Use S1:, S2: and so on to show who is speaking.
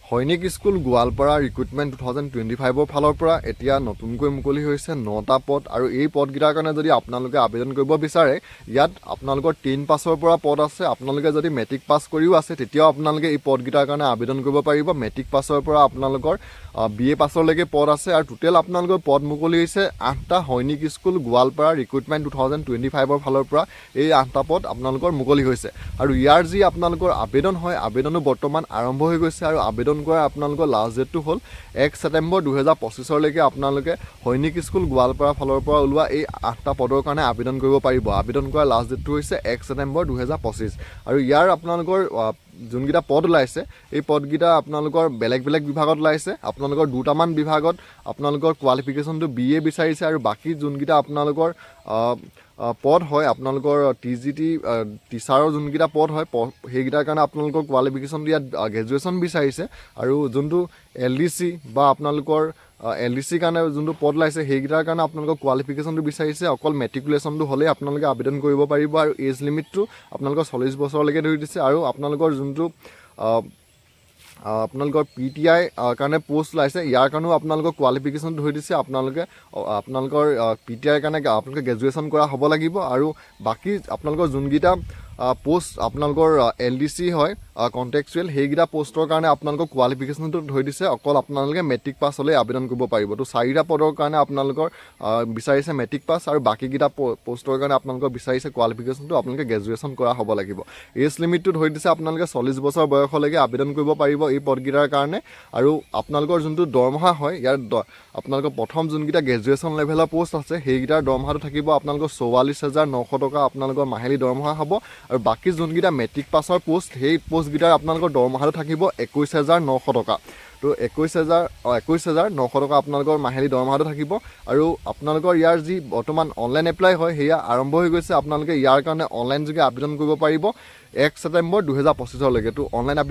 S1: সৈনিক school Goalpara recruitment 2025 ফালৰ পৰা এতিয়া নতুনকৈ মুকলি হৈছে 9টা পদ আৰু এই পদকেইটাৰ কাৰণে যদি আপোনালোকে আবেদন কৰিব বিচাৰে ইয়াত আপোনালোকৰ 10 পাছৰ পৰা পদ আছে। আপোনালোকে যদি মেট্ৰিক পাছ কৰিও আছে তেতিয়াও আপোনালোকে এই পদকেইটাৰ কাৰণে আবেদন কৰিব পাৰিব। মেট্ৰিক পাছৰ পৰা আপোনালোকৰ BA পাছলৈকে পদ আছে আৰু টোটেল আপোনালোকৰ পদ মুকলি হৈছে 8টা। সৈনিক স্কুল গোৱালপাৰা ৰিক্ৰুটমেণ্ট 2025 ফালৰ পৰা এই 8টা পদ আপোনালোকৰ মুকলি হৈছে আৰু ইয়াৰ যি আপোনালোকৰ আবেদন হয় আবেদনো বৰ্তমান আৰম্ভ হৈ গৈছে আৰু আবেদন কৰা আপোনালোকৰ লাষ্ট ডেটটো হ'ল 1 ছেপ্টেম্বৰ 2025 আপোনালোকে সৈনিক স্কুল গোৱালপাৰা ফালৰ পৰা ওলোৱা এই 8টা পদৰ কাৰণে আবেদন কৰিব পাৰিব। আবেদন কৰা লাষ্ট ডেটটো হৈছে 1 ছেপ্টেম্বৰ 2025 আৰু ইয়াৰ আপোনালোকৰ যোনকেইটা পদ ওলাইছে এই পদকেইটা আপোনালোকৰ বেলেগ বেলেগ বিভাগত ওলাইছে। আপোনালোকৰ দুটামান বিভাগত আপোনালোকৰ কোৱালিফিকেশ্যনটো BA বিচাৰিছে আৰু বাকী যোনকেইটা আপোনালোকৰ পদ হয় আপোনালোকৰ TGT টিচাৰৰ যোনকেইটা পদ হয় সেইকেইটাৰ কাৰণে আপোনালোকৰ কোৱালিফিকেশ্যনটো ইয়াত গ্ৰেজুৱেশ্যন বিচাৰিছে আৰু যোনটো LDC বা আপোনালোকৰ LDCৰ কাৰণে যোনটো পদ ওলাইছে সেইকেইটাৰ কাৰণে আপোনালোকৰ কোৱালিফিকেশ্যনটো বিচাৰিছে। অকল মেট্ৰিকুলেশ্যনটো হ'লেই আপোনালোকে আবেদন কৰিব পাৰিব আৰু এজ লিমিটটো আপোনালোকৰ 40 বছৰলৈকে ধৰি দিছে আৰু আপোনালোকৰ যোনটো আপোনালোকৰ PTI কাৰণে পোষ্ট ওলাইছে ইয়াৰ কাৰণেও আপোনালোকৰ কোৱালিফিকেশ্যন ধৰি দিছে। আপোনালোকৰ PTIৰ কাৰণে আপোনালোকে গ্ৰেজুৱেশ্যন কৰা হ'ব লাগিব আৰু বাকী আপোনালোকৰ যোনকেইটা পোষ্ট আপোনালোকৰ LDC হয় কণ্টেক্সুৱেল সেইকেইটা পোষ্টৰ কাৰণে আপোনালোকৰ কোৱালিফিকেশ্যনটো ধৰি দিছে। অকল আপোনালোকে মেট্ৰিক পাছ হ'লেই আবেদন কৰিব পাৰিব। তো 4টা পদৰ কাৰণে আপোনালোকৰ বিচাৰিছে মেট্ৰিক পাছ আৰু বাকীকেইটা পোষ্টৰ কাৰণে আপোনালোকৰ বিচাৰিছে কোৱালিফিকেশ্যনটো আপোনালোকে গ্ৰেজুৱেশ্যন কৰা হ'ব লাগিব। এজ লিমিটটো ধৰি দিছে আপোনালোকে 40 বছৰ বয়সলৈকে আবেদন কৰিব পাৰিব এই পদকেইটাৰ কাৰণে আৰু আপোনালোকৰ যোনটো দৰমহা হয় ইয়াৰ আপোনালোকৰ প্ৰথম যোনকেইটা গ্ৰেজুৱেশ্যন লেভেলৰ পোষ্ট আছে সেইকেইটাৰ দৰমহাটো থাকিব আপোনালোকৰ 44,900 টকা আপোনালোকৰ মাহিলী দৰমহা হ'ব আৰু বাকী যোনকেইটা মেট্ৰিক পাছৰ পোষ্ট সেই পোষ্টকেইটাৰ আপোনালোকৰ দৰমহাটো থাকিব 21,900 টকা। তো 21,900 টকা আপোনালোকৰ মাহিলী দৰমহাটো থাকিব আৰু আপোনালোকৰ ইয়াৰ যি বৰ্তমান অনলাইন এপ্লাই হয় সেয়া আৰম্ভ হৈ গৈছে। আপোনালোকে ইয়াৰ কাৰণে অনলাইন যোগে আবেদন কৰিব পাৰিব 1 ছেপ্টেম্বৰ 2025 লৈকে। তো অনলাইন আবেদন